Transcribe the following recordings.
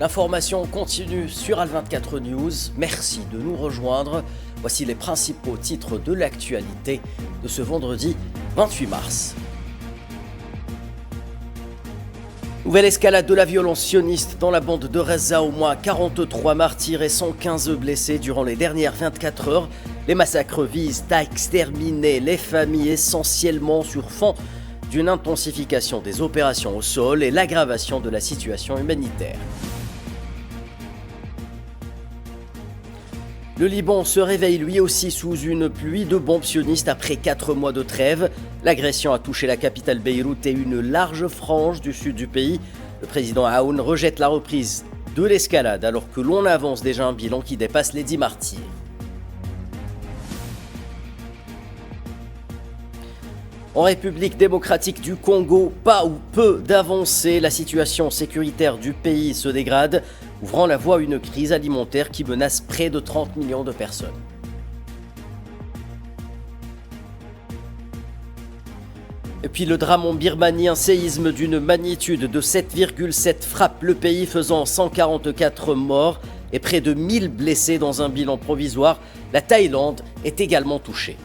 L'information continue sur Al24 News. Merci de nous rejoindre. Voici les principaux titres de l'actualité de ce vendredi 28 mars. Nouvelle escalade de la violence sioniste dans la bande de Gaza, au moins 43 martyrs et 115 blessés durant les dernières 24 heures. Les massacres visent à exterminer les familles essentiellement sur fond d'une intensification des opérations au sol et l'aggravation de la situation humanitaire. Le Liban se réveille lui aussi sous une pluie de bombes sionistes après 4 mois de trêve. L'agression a touché la capitale Beyrouth et une large frange du sud du pays. Le président Aoun rejette la reprise de l'escalade alors que l'on avance déjà un bilan qui dépasse les 10 martyrs. En République démocratique du Congo, pas ou peu d'avancées, la situation sécuritaire du pays se dégrade, ouvrant la voie à une crise alimentaire qui menace près de 30 millions de personnes. Et puis le drame en Birmanie, un séisme d'une magnitude de 7,7 frappe le pays, faisant 144 morts et près de 1000 blessés dans un bilan provisoire. La Thaïlande est également touchée.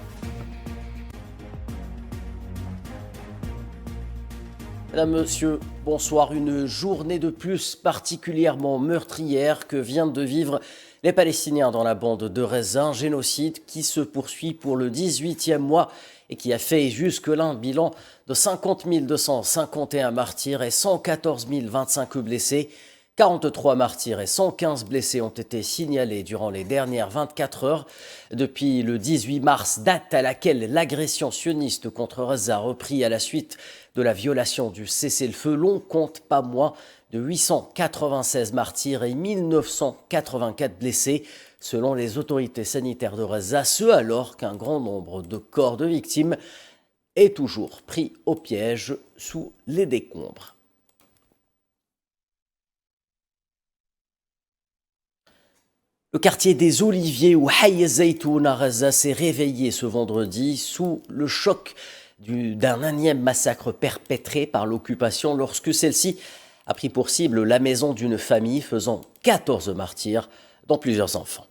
Mesdames, Messieurs, bonsoir. Une journée de plus particulièrement meurtrière que viennent de vivre les Palestiniens dans la bande de Gaza, un génocide qui se poursuit pour le 18e mois et qui a fait jusque-là un bilan de 50 251 martyrs et 114 025 blessés. 43 martyrs et 115 blessés ont été signalés durant les dernières 24 heures. Depuis le 18 mars, date à laquelle l'agression sioniste contre Gaza a repris à la suite de la violation du cessez-le-feu, l'on compte pas moins de 896 martyrs et 1984 blessés, selon les autorités sanitaires de Gaza, ce alors qu'un grand nombre de corps de victimes est toujours pris au piège sous les décombres. Le quartier des Oliviers ou Hayy Zaytoun à Gaza s'est réveillé ce vendredi sous le choc d'un énième massacre perpétré par l'occupation lorsque celle-ci a pris pour cible la maison d'une famille faisant 14 martyrs, dont plusieurs enfants.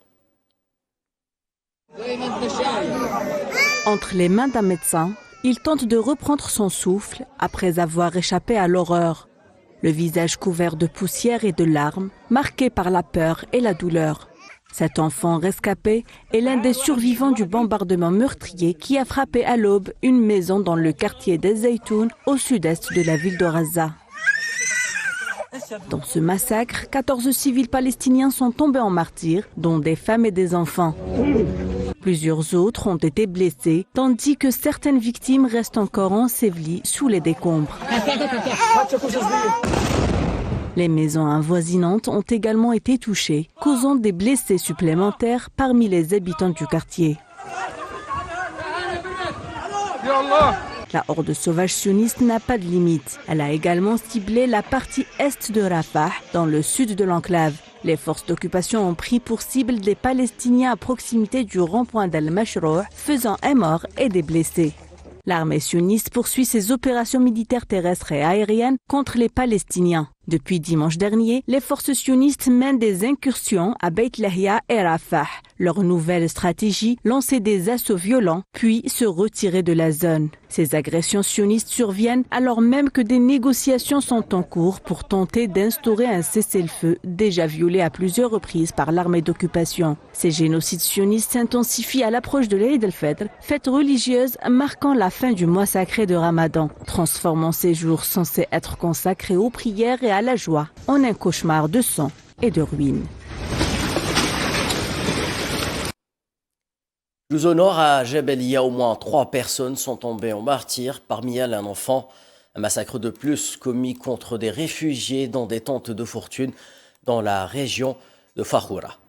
Entre les mains d'un médecin, il tente de reprendre son souffle après avoir échappé à l'horreur. Le visage couvert de poussière et de larmes, marqué par la peur et la douleur. Cet enfant rescapé est l'un des survivants du bombardement meurtrier qui a frappé à l'aube une maison dans le quartier des Zaytoun, au sud-est de la ville de Gaza. Dans ce massacre, 14 civils palestiniens sont tombés en martyrs, dont des femmes et des enfants. Plusieurs autres ont été blessés, tandis que certaines victimes restent encore ensevelies sous les décombres. Les maisons avoisinantes ont également été touchées, causant des blessés supplémentaires parmi les habitants du quartier. La horde sauvage sioniste n'a pas de limite. Elle a également ciblé la partie est de Rafah, dans le sud de l'enclave. Les forces d'occupation ont pris pour cible des Palestiniens à proximité du rond-point d'Al-Mashrou', faisant un mort et des blessés. L'armée sioniste poursuit ses opérations militaires terrestres et aériennes contre les Palestiniens. Depuis dimanche dernier, les forces sionistes mènent des incursions à Beit Lahia et Rafah. Leur nouvelle stratégie, lancer des assauts violents, puis se retirer de la zone. Ces agressions sionistes surviennent alors même que des négociations sont en cours pour tenter d'instaurer un cessez-le-feu déjà violé à plusieurs reprises par l'armée d'occupation. Ces génocides sionistes s'intensifient à l'approche de l'Eid al-Fitr, fête religieuse marquant la fin du mois sacré de Ramadan, transformant ces jours censés être consacrés aux prières et à la joie en un cauchemar de sang et de ruines. Plus au nord, à Jabalia, au moins 3 personnes sont tombées en martyrs, parmi elles un enfant. Un massacre de plus commis contre des réfugiés dans des tentes de fortune dans la région de Fahoura.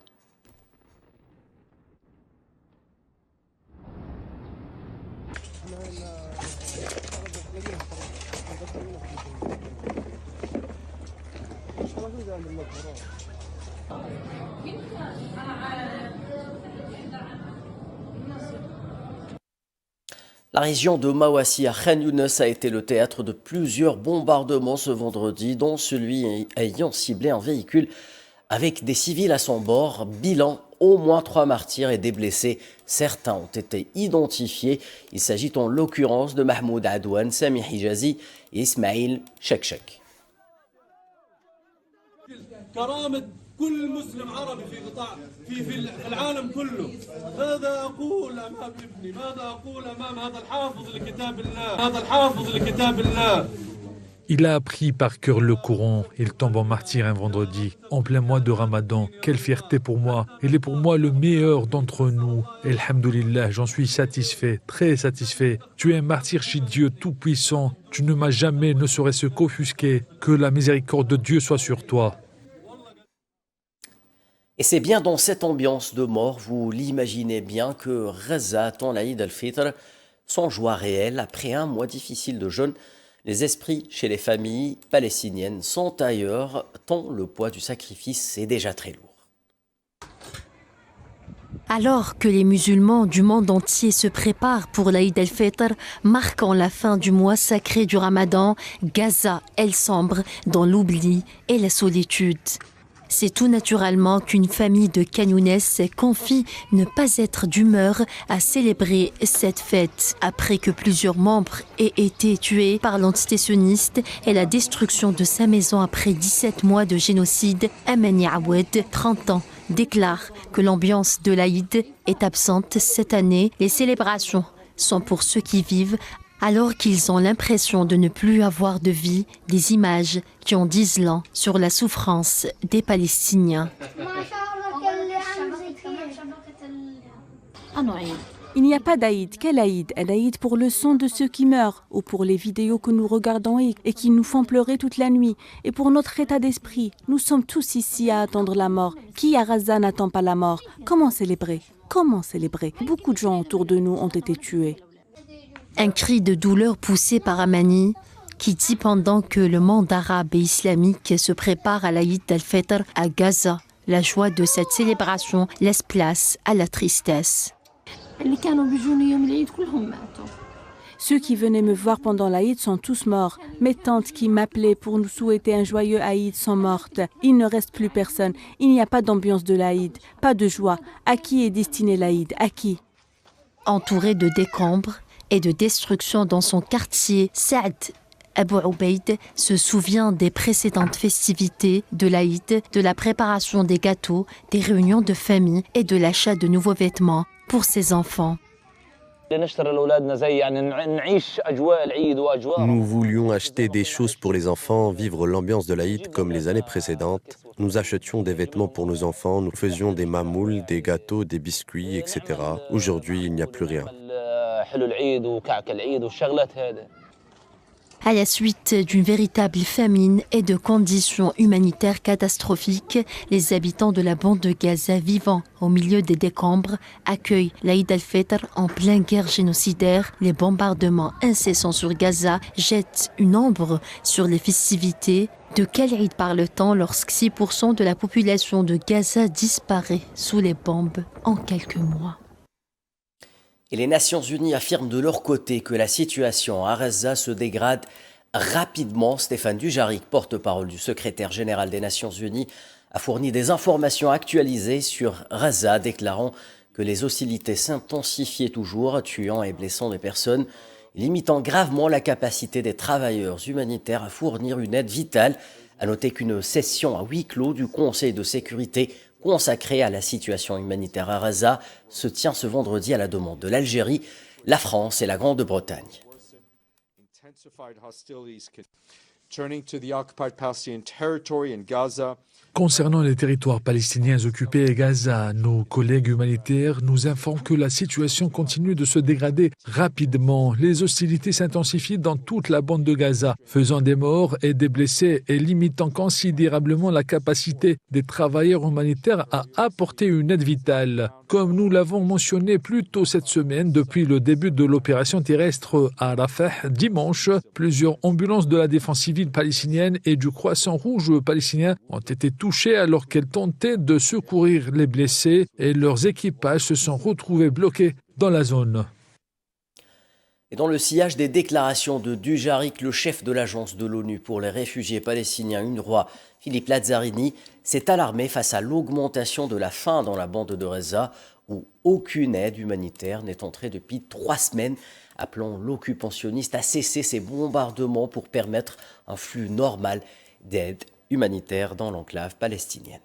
La région de Mawassi à Khan Younes a été le théâtre de plusieurs bombardements ce vendredi, dont celui ayant ciblé un véhicule avec des civils à son bord. Bilan, au moins 3 martyrs et des blessés. Certains ont été identifiés. Il s'agit en l'occurrence de Mahmoud Adouane, Sami Hijazi et Ismail Chekchek. كل مسلم عربي في قطاع في العالم كله. ماذا اقول امام ابني؟ ماذا اقول امام هذا الحافظ لكتاب الله؟ هذا الحافظ لكتاب الله. Il a appris par cœur le Coran. Il tombe en martyr un vendredi, en plein mois de Ramadan. Quelle fierté pour moi. Il est pour moi le meilleur d'entre nous. Elhamdulillah, j'en suis satisfait, très satisfait. Tu es un martyr chez Dieu Tout-Puissant. Tu ne m'as jamais, ne serait-ce qu'offusqué. Que la miséricorde de Dieu soit sur toi. Et c'est bien dans cette ambiance de mort, vous l'imaginez bien, que Gaza attend l'Aïd al-Fitr, son joie réelle. Après un mois difficile de jeûne, les esprits chez les familles palestiniennes sont ailleurs, tant le poids du sacrifice est déjà très lourd. Alors que les musulmans du monde entier se préparent pour l'Aïd al-Fitr, marquant la fin du mois sacré du Ramadan, Gaza, elle sombre dans l'oubli et la solitude. C'est tout naturellement qu'une famille de Khan Younes confie ne pas être d'humeur à célébrer cette fête après que plusieurs membres aient été tués par l'entité sioniste et la destruction de sa maison après 17 mois de génocide. Amani Awad, 30 ans, déclare que l'ambiance de l'Aïd est absente cette année. Les célébrations sont pour ceux qui vivent alors qu'ils ont l'impression de ne plus avoir de vie, des images qui en disent long sur la souffrance des Palestiniens. Il n'y a pas d'Aïd. Quel Aïd? Un Aïd pour le sang de ceux qui meurent, ou pour les vidéos que nous regardons et qui nous font pleurer toute la nuit, et pour notre état d'esprit. Nous sommes tous ici à attendre la mort. Qui à Gaza n'attend pas la mort? Comment célébrer? Comment célébrer? Beaucoup de gens autour de nous ont été tués. Un cri de douleur poussé par Amani, qui dit pendant que le monde arabe et islamique se prépare à l'Aïd al-Fitr à Gaza, la joie de cette célébration laisse place à la tristesse. Ceux qui venaient me voir pendant l'Aïd sont tous morts. Mes tantes qui m'appelaient pour nous souhaiter un joyeux Aïd sont mortes. Il ne reste plus personne. Il n'y a pas d'ambiance de l'Aïd, pas de joie. À qui est destiné l'Aïd? À qui? Entouré de décombres et de destruction dans son quartier, Saad Abu Ubaid se souvient des précédentes festivités de l'Aïd, de la préparation des gâteaux, des réunions de famille et de l'achat de nouveaux vêtements pour ses enfants. Nous voulions acheter des choses pour les enfants, vivre l'ambiance de l'Aïd comme les années précédentes. Nous achetions des vêtements pour nos enfants, nous faisions des mamouls, des gâteaux, des biscuits, etc. Aujourd'hui, il n'y a plus rien. À la suite d'une véritable famine et de conditions humanitaires catastrophiques, les habitants de la bande de Gaza vivant au milieu des décombres accueillent l'Aïd al-Fitr en pleine guerre génocidaire. Les bombardements incessants sur Gaza jettent une ombre sur les festivités. De quel Aïd parle-t-on lorsque 6% de la population de Gaza disparaît sous les bombes en quelques mois? Et les Nations Unies affirment de leur côté que la situation à Gaza se dégrade rapidement. Stéphane Dujarric, porte-parole du secrétaire général des Nations Unies, a fourni des informations actualisées sur Gaza, déclarant que les hostilités s'intensifiaient toujours, tuant et blessant des personnes, limitant gravement la capacité des travailleurs humanitaires à fournir une aide vitale. À noter qu'une session à huis clos du Conseil de sécurité consacré à la situation humanitaire à Gaza se tient ce vendredi à la demande de l'Algérie, la France et la Grande-Bretagne. Concernant les territoires palestiniens occupés à Gaza, nos collègues humanitaires nous informent que la situation continue de se dégrader rapidement. Les hostilités s'intensifient dans toute la bande de Gaza, faisant des morts et des blessés et limitant considérablement la capacité des travailleurs humanitaires à apporter une aide vitale. Comme nous l'avons mentionné plus tôt cette semaine, depuis le début de l'opération terrestre à Rafah, dimanche, plusieurs ambulances de la défense civile palestinienne et du Croissant Rouge palestinien ont été touchées alors qu'elles tentaient de secourir les blessés et leurs équipages se sont retrouvés bloqués dans la zone. Et dans le sillage des déclarations de Dujarric, le chef de l'agence de l'ONU pour les réfugiés palestiniens UNRWA, Philippe Lazzarini, s'est alarmé face à l'augmentation de la faim dans la bande de Gaza, où aucune aide humanitaire n'est entrée depuis 3 semaines, appelant l'occupationniste à cesser ses bombardements pour permettre un flux normal d'aide humanitaire dans l'enclave palestinienne.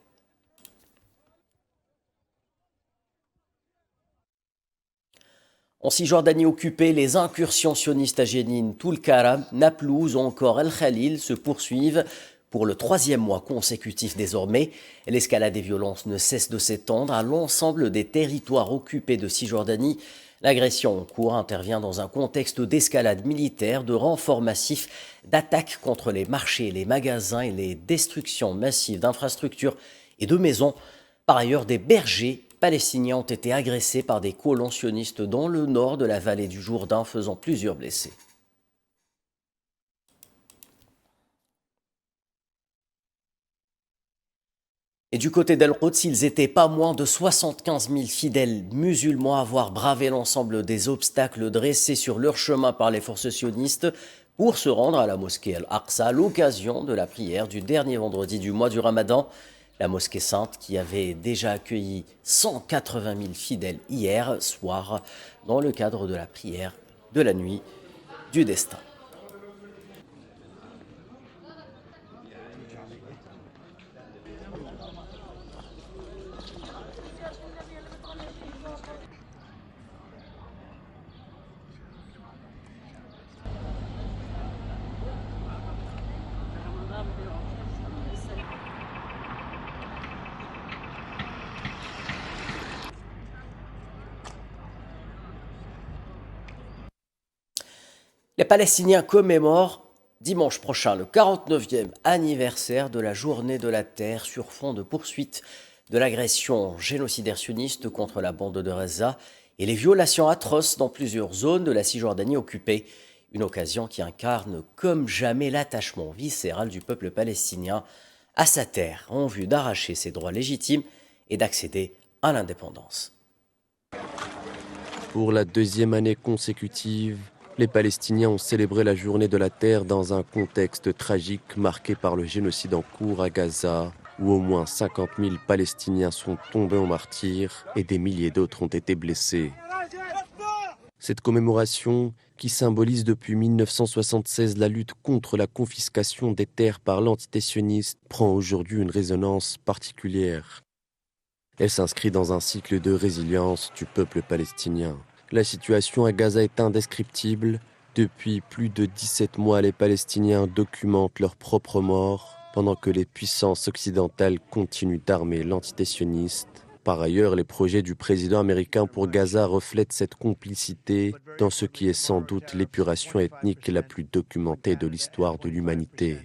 En Cisjordanie occupée, les incursions sionistes à Jénine, Tulkarm, Naplouse ou encore El Khalil se poursuivent pour le 3e mois consécutif désormais. L'escalade des violences ne cesse de s'étendre à l'ensemble des territoires occupés de Cisjordanie. L'agression en cours intervient dans un contexte d'escalade militaire, de renforts massifs, d'attaques contre les marchés, les magasins et les destructions massives d'infrastructures et de maisons. Par ailleurs, des bergers palestiniens ont été agressés par des colons sionistes dans le nord de la vallée du Jourdain, faisant plusieurs blessés. Et du côté d'Al-Quds, ils étaient pas moins de 75 000 fidèles musulmans à avoir bravé l'ensemble des obstacles dressés sur leur chemin par les forces sionistes pour se rendre à la mosquée Al-Aqsa à l'occasion de la prière du dernier vendredi du mois du Ramadan. La mosquée sainte qui avait déjà accueilli 180 000 fidèles hier soir dans le cadre de la prière de la nuit du destin. Les Palestiniens commémorent dimanche prochain le 49e anniversaire de la Journée de la Terre sur fond de poursuite de l'agression génocidaire sioniste contre la bande de Gaza et les violations atroces dans plusieurs zones de la Cisjordanie occupée. Une occasion qui incarne comme jamais l'attachement viscéral du peuple palestinien à sa terre en vue d'arracher ses droits légitimes et d'accéder à l'indépendance. Pour la 2e année consécutive, les Palestiniens ont célébré la Journée de la Terre dans un contexte tragique marqué par le génocide en cours à Gaza, où au moins 50 000 Palestiniens sont tombés en martyrs et des milliers d'autres ont été blessés. Cette commémoration, qui symbolise depuis 1976 la lutte contre la confiscation des terres par l'entité sioniste, prend aujourd'hui une résonance particulière. Elle s'inscrit dans un cycle de résilience du peuple palestinien. La situation à Gaza est indescriptible. Depuis plus de 17 mois, les Palestiniens documentent leur propre mort, pendant que les puissances occidentales continuent d'armer l'entité sioniste. Par ailleurs, les projets du président américain pour Gaza reflètent cette complicité dans ce qui est sans doute l'épuration ethnique la plus documentée de l'histoire de l'humanité.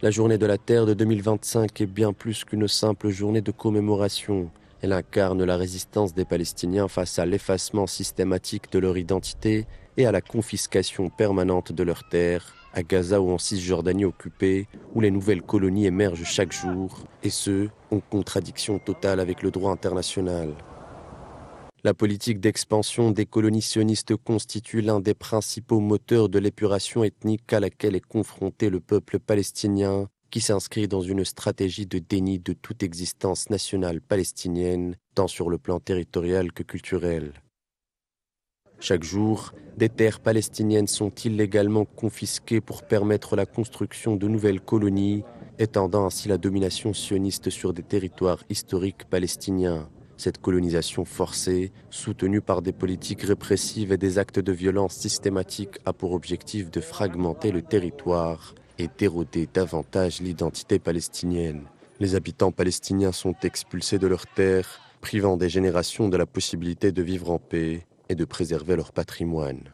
La Journée de la Terre de 2025 est bien plus qu'une simple journée de commémoration. Elle incarne la résistance des Palestiniens face à l'effacement systématique de leur identité et à la confiscation permanente de leurs terres, à Gaza ou en Cisjordanie occupée, où les nouvelles colonies émergent chaque jour, et ce, en contradiction totale avec le droit international. La politique d'expansion des colonies sionistes constitue l'un des principaux moteurs de l'épuration ethnique à laquelle est confronté le peuple palestinien, qui s'inscrit dans une stratégie de déni de toute existence nationale palestinienne, tant sur le plan territorial que culturel. Chaque jour, des terres palestiniennes sont illégalement confisquées pour permettre la construction de nouvelles colonies, étendant ainsi la domination sioniste sur des territoires historiques palestiniens. Cette colonisation forcée, soutenue par des politiques répressives et des actes de violence systématiques, a pour objectif de fragmenter le territoire et d'éroder davantage l'identité palestinienne. Les habitants palestiniens sont expulsés de leurs terres, privant des générations de la possibilité de vivre en paix et de préserver leur patrimoine.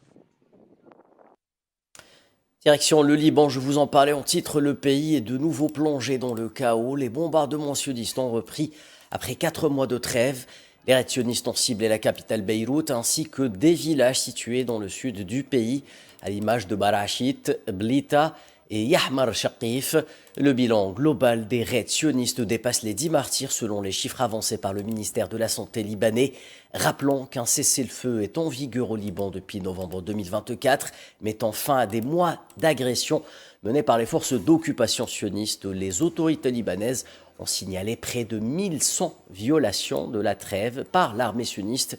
Direction le Liban, je vous en parlais en titre, le pays est de nouveau plongé dans le chaos. Les bombardements sionistes ont repris après 4 mois de trêve. Les raids sionistes ont ciblé la capitale Beyrouth ainsi que des villages situés dans le sud du pays, à l'image de Barachit, Blita et Yahmar Shaqif. Le bilan global des raids sionistes dépasse les 10 martyrs selon les chiffres avancés par le ministère de la Santé libanais. Rappelons qu'un cessez-le-feu est en vigueur au Liban depuis novembre 2024, mettant fin à des mois d'agression menées par les forces d'occupation sionistes. Les autorités libanaises ont signalé près de 1100 violations de la trêve par l'armée sioniste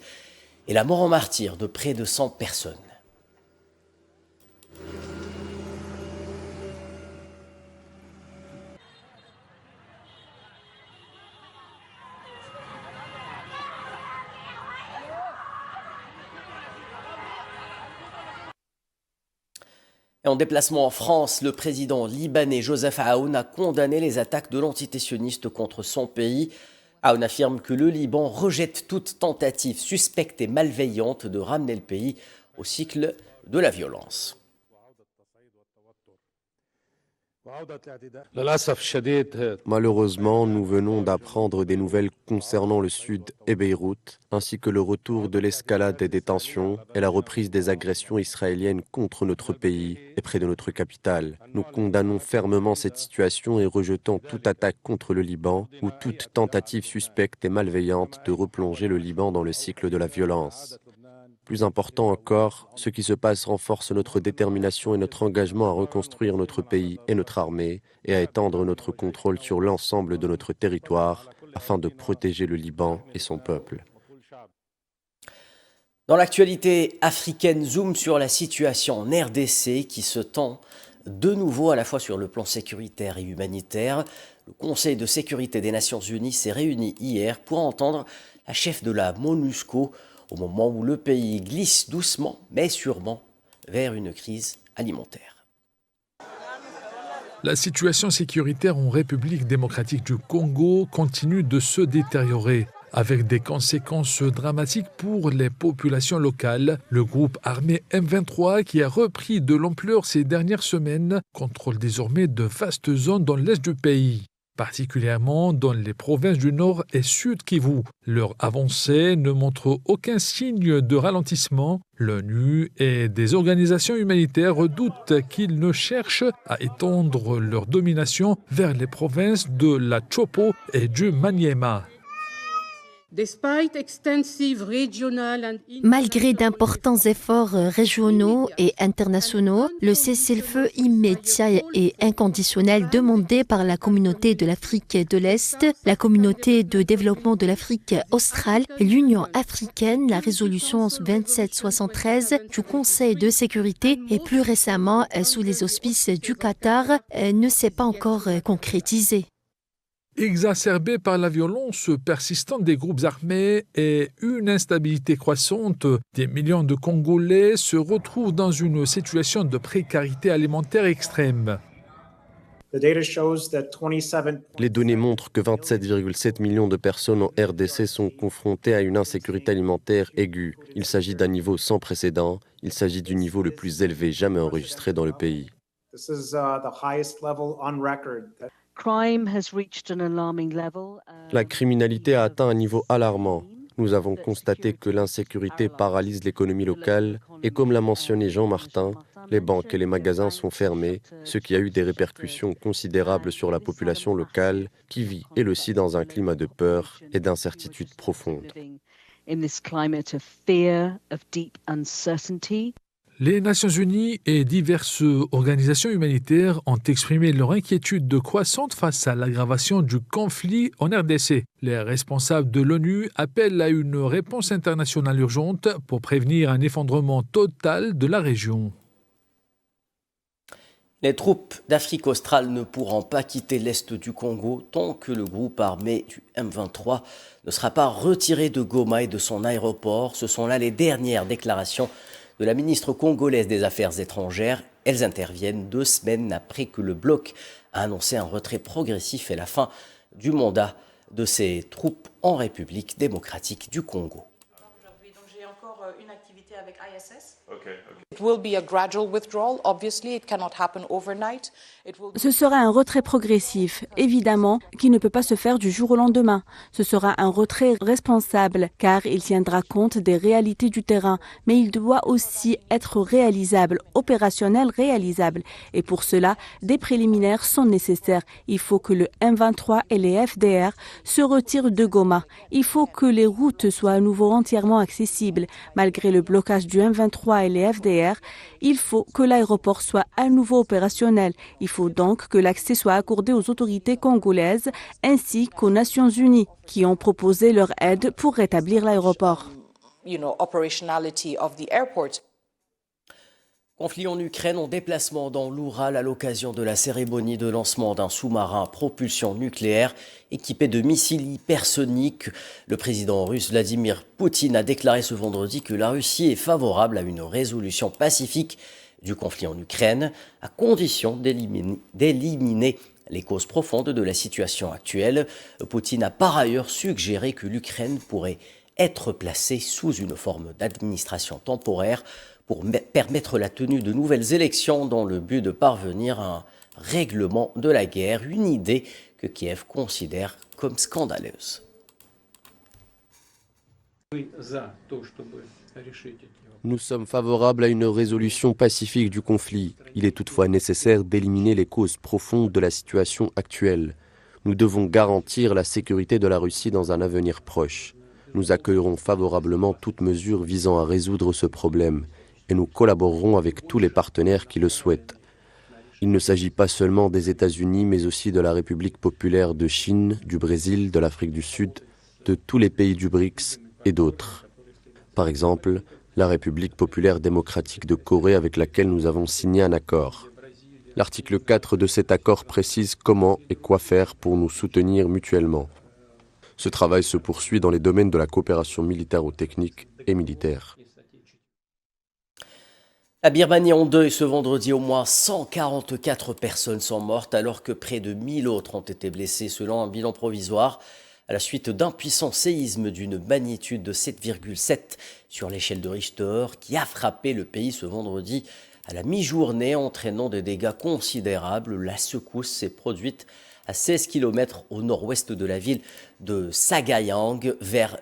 et la mort en martyr de près de 100 personnes. En déplacement en France, le président libanais Joseph Aoun a condamné les attaques de l'entité sioniste contre son pays. Aoun affirme que le Liban rejette toute tentative suspecte et malveillante de ramener le pays au cycle de la violence. Malheureusement, nous venons d'apprendre des nouvelles concernant le sud et Beyrouth, ainsi que le retour de l'escalade des tensions et la reprise des agressions israéliennes contre notre pays et près de notre capitale. Nous condamnons fermement cette situation et rejetons toute attaque contre le Liban ou toute tentative suspecte et malveillante de replonger le Liban dans le cycle de la violence. Plus important encore, ce qui se passe renforce notre détermination et notre engagement à reconstruire notre pays et notre armée et à étendre notre contrôle sur l'ensemble de notre territoire afin de protéger le Liban et son peuple. Dans l'actualité africaine, zoom sur la situation en RDC qui se tend de nouveau à la fois sur le plan sécuritaire et humanitaire. Le Conseil de sécurité des Nations Unies s'est réuni hier pour entendre la chef de la MONUSCO au moment où le pays glisse doucement mais sûrement vers une crise alimentaire. La situation sécuritaire en République démocratique du Congo continue de se détériorer, avec des conséquences dramatiques pour les populations locales. Le groupe armé M23, qui a repris de l'ampleur ces dernières semaines, contrôle désormais de vastes zones dans l'est du pays, particulièrement dans les provinces du Nord et Sud Kivu. Leur avancée ne montre aucun signe de ralentissement. L'ONU et des organisations humanitaires redoutent qu'ils ne cherchent à étendre leur domination vers les provinces de la Chopo et du Maniema. Malgré d'importants efforts régionaux et internationaux, le cessez-le-feu immédiat et inconditionnel demandé par la communauté de l'Afrique de l'Est, la communauté de développement de l'Afrique australe, l'Union africaine, la résolution 2773 du Conseil de sécurité et plus récemment sous les auspices du Qatar ne s'est pas encore concrétisé. Exacerbée par la violence persistante des groupes armés et une instabilité croissante, des millions de Congolais se retrouvent dans une situation de précarité alimentaire extrême. Les données montrent que 27,7 millions de personnes en RDC sont confrontées à une insécurité alimentaire aiguë. Il s'agit d'un niveau sans précédent. Il s'agit du niveau le plus élevé jamais enregistré dans le pays. La criminalité a atteint un niveau alarmant. Nous avons constaté que l'insécurité paralyse l'économie locale et comme l'a mentionné Jean Martin, les banques et les magasins sont fermés, ce qui a eu des répercussions considérables sur la population locale qui vit elle aussi dans un climat de peur et d'incertitude profonde. Les Nations Unies et diverses organisations humanitaires ont exprimé leur inquiétude croissante face à l'aggravation du conflit en RDC. Les responsables de l'ONU appellent à une réponse internationale urgente pour prévenir un effondrement total de la région. Les troupes d'Afrique australe ne pourront pas quitter l'est du Congo tant que le groupe armé du M23 ne sera pas retiré de Goma et de son aéroport. Ce sont là les dernières déclarations de la ministre congolaise des Affaires étrangères. Elles interviennent 2 semaines après que le bloc a annoncé un retrait progressif et la fin du mandat de ses troupes en République démocratique du Congo. Aujourd'hui, donc j'ai encore une activité avec ISS. It will be a gradual withdrawal. Obviously, it cannot happen overnight. Ce sera un retrait progressif, évidemment, qui ne peut pas se faire du jour au lendemain. Ce sera un retrait responsable, car il tiendra compte des réalités du terrain, mais il doit aussi être réalisable, opérationnel, réalisable. Et pour cela, des préliminaires sont nécessaires. Il faut que le M23 et les FDR se retirent de Goma. Il faut que les routes soient à nouveau entièrement accessibles. Malgré le blocage du M23 et les FDR, il faut que l'aéroport soit à nouveau opérationnel. Il faut donc que l'accès soit accordé aux autorités congolaises ainsi qu'aux Nations Unies qui ont proposé leur aide pour rétablir l'aéroport. Operationality of the airport. Conflit en Ukraine en déplacement dans l'Oural à l'occasion de la cérémonie de lancement d'un sous-marin à propulsion nucléaire équipé de missiles hypersoniques. Le président russe Vladimir Poutine a déclaré ce vendredi que la Russie est favorable à une résolution pacifique du conflit en Ukraine, à condition d'éliminer les causes profondes de la situation actuelle. Poutine a par ailleurs suggéré que l'Ukraine pourrait être placée sous une forme d'administration temporaire pour permettre la tenue de nouvelles élections dans le but de parvenir à un règlement de la guerre, une idée que Kiev considère comme scandaleuse. Nous sommes favorables à une résolution pacifique du conflit. Il est toutefois nécessaire d'éliminer les causes profondes de la situation actuelle. Nous devons garantir la sécurité de la Russie dans un avenir proche. Nous accueillerons favorablement toute mesure visant à résoudre ce problème et nous collaborerons avec tous les partenaires qui le souhaitent. Il ne s'agit pas seulement des États-Unis, mais aussi de la République populaire de Chine, du Brésil, de l'Afrique du Sud, de tous les pays du BRICS et d'autres. Par exemple, la République populaire démocratique de Corée avec laquelle nous avons signé un accord. L'article 4 de cet accord précise comment et quoi faire pour nous soutenir mutuellement. Ce travail se poursuit dans les domaines de la coopération militaro-technique et militaire. La Birmanie en deuil ce vendredi, au moins 144 personnes sont mortes alors que près de 1000 autres ont été blessées selon un bilan provisoire à la suite d'un puissant séisme d'une magnitude de 7,7 sur l'échelle de Richter qui a frappé le pays ce vendredi à la mi-journée entraînant des dégâts considérables. La secousse s'est produite à 16 km au nord-ouest de la ville de Sagayang vers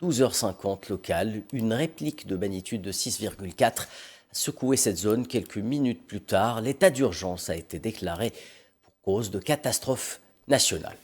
12h50 locale. Une réplique de magnitude de 6,4 secoué cette zone quelques minutes plus tard. L'état d'urgence a été déclaré pour cause de catastrophe nationale.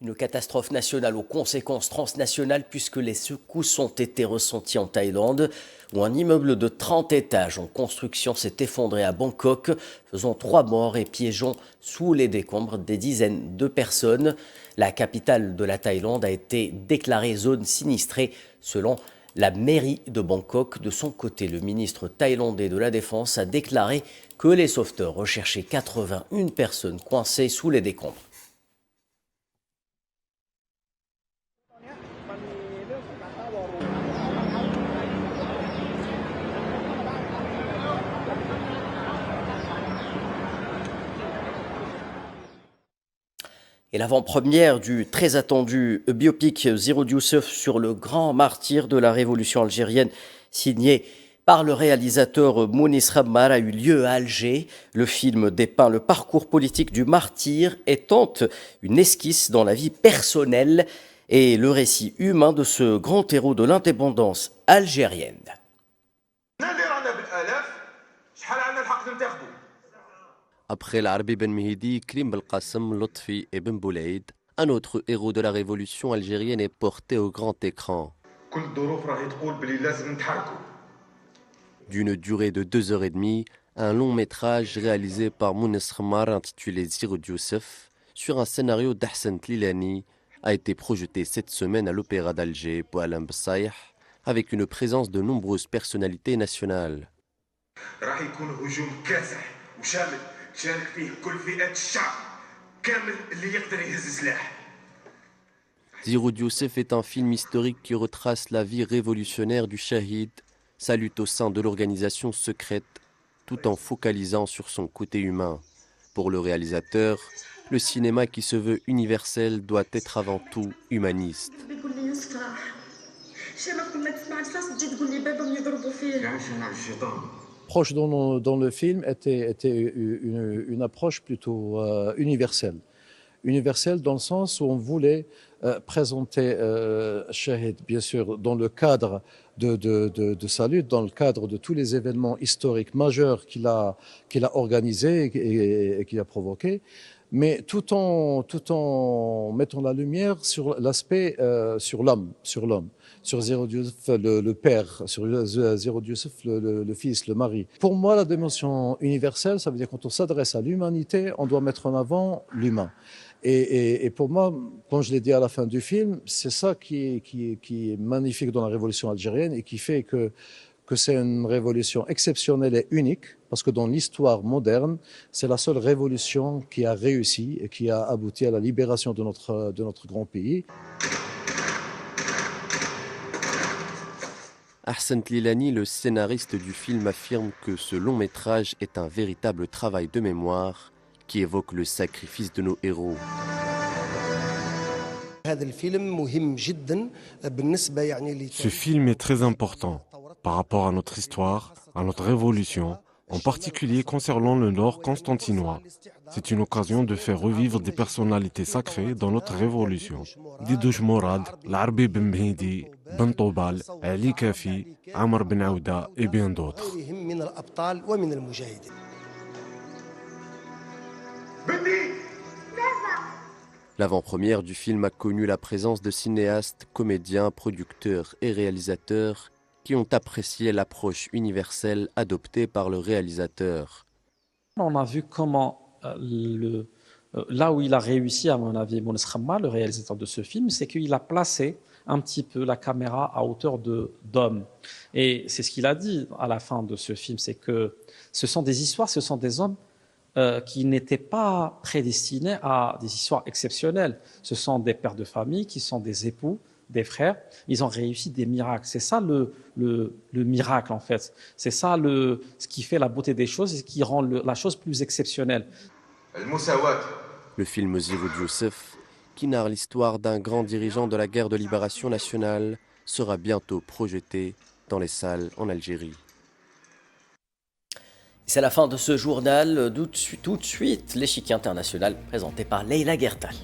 Une catastrophe nationale aux conséquences transnationales puisque les secousses ont été ressenties en Thaïlande où un immeuble de 30 étages en construction s'est effondré à Bangkok, faisant 3 morts et piégeant sous les décombres des dizaines de personnes. La capitale de la Thaïlande a été déclarée zone sinistrée selon la mairie de Bangkok. De son côté, le ministre thaïlandais de la Défense a déclaré que les sauveteurs recherchaient 81 personnes coincées sous les décombres. Et l'avant-première du très attendu biopic Zero Youssef sur le grand martyr de la révolution algérienne, signé par le réalisateur Mounis Rammar, a eu lieu à Alger. Le film dépeint le parcours politique du martyr et tente une esquisse dans la vie personnelle et le récit humain de ce grand héros de l'indépendance algérienne. Après l'Arbi Ben Mehdi, Krim Belkacem, Lotfi et Ben Boulaïd, un autre héros de la révolution algérienne est porté au grand écran. D'une durée de 2h30, un long métrage réalisé par Mounis Rammar intitulé Zero Youssef sur un scénario d'Ahsan Tlilani a été projeté cette semaine à l'Opéra d'Alger, Boualem Bessaïh, avec une présence de nombreuses personnalités nationales. Zeroud Youssef est un film historique qui retrace la vie révolutionnaire du Shahid, sa lutte au sein de l'organisation secrète, tout en focalisant sur son côté humain. Pour le réalisateur, le cinéma qui se veut universel doit être avant tout humaniste. L'approche dans le film était une approche plutôt universelle. Universelle dans le sens où on voulait présenter Shahid, bien sûr, dans le cadre de sa lutte, dans le cadre de tous les événements historiques majeurs qu'il a organisés et qu'il a provoqués, mais tout en mettant la lumière sur l'aspect, sur l'homme, sur Zeroud Youssef, le père, sur Zeroud Youssef, le fils, le mari. Pour moi, la dimension universelle, ça veut dire que quand on s'adresse à l'humanité, on doit mettre en avant l'humain. Et pour moi, quand je l'ai dit à la fin du film, c'est ça qui est magnifique dans la révolution algérienne et qui fait que c'est une révolution exceptionnelle et unique, parce que dans l'histoire moderne, c'est la seule révolution qui a réussi et qui a abouti à la libération de notre grand pays. Ahsan Tlilani, le scénariste du film, affirme que ce long métrage est un véritable travail de mémoire qui évoque le sacrifice de nos héros. Ce film est très important par rapport à notre histoire, à notre révolution, en particulier concernant le Nord constantinois. C'est une occasion de faire revivre des personnalités sacrées dans notre révolution. Didouche Mourad, Larbi Ben Mehdi, Ben Tobal, Ali Kafi, Amr Ben Aouda et bien d'autres. L'avant-première du film a connu la présence de cinéastes, comédiens, producteurs et réalisateurs qui ont apprécié l'approche universelle adoptée par le réalisateur. On a vu comment, là où il a réussi, à mon avis, Mounès Khamma, le réalisateur de ce film, c'est qu'il a placé un petit peu la caméra à hauteur d'homme. Et c'est ce qu'il a dit à la fin de ce film, c'est que ce sont des histoires, ce sont des hommes qui n'étaient pas prédestinés à des histoires exceptionnelles. Ce sont des pères de famille qui sont des époux, des frères. Ils ont réussi des miracles. C'est ça le miracle, en fait. C'est ça ce qui fait la beauté des choses et ce qui rend la chose plus exceptionnelle. Le film Zeroud Youssef, qui narre l'histoire d'un grand dirigeant de la guerre de libération nationale, sera bientôt projeté dans les salles en Algérie. C'est la fin de ce journal. Tout de suite, l'échiquier international présenté par Leïla Guertal.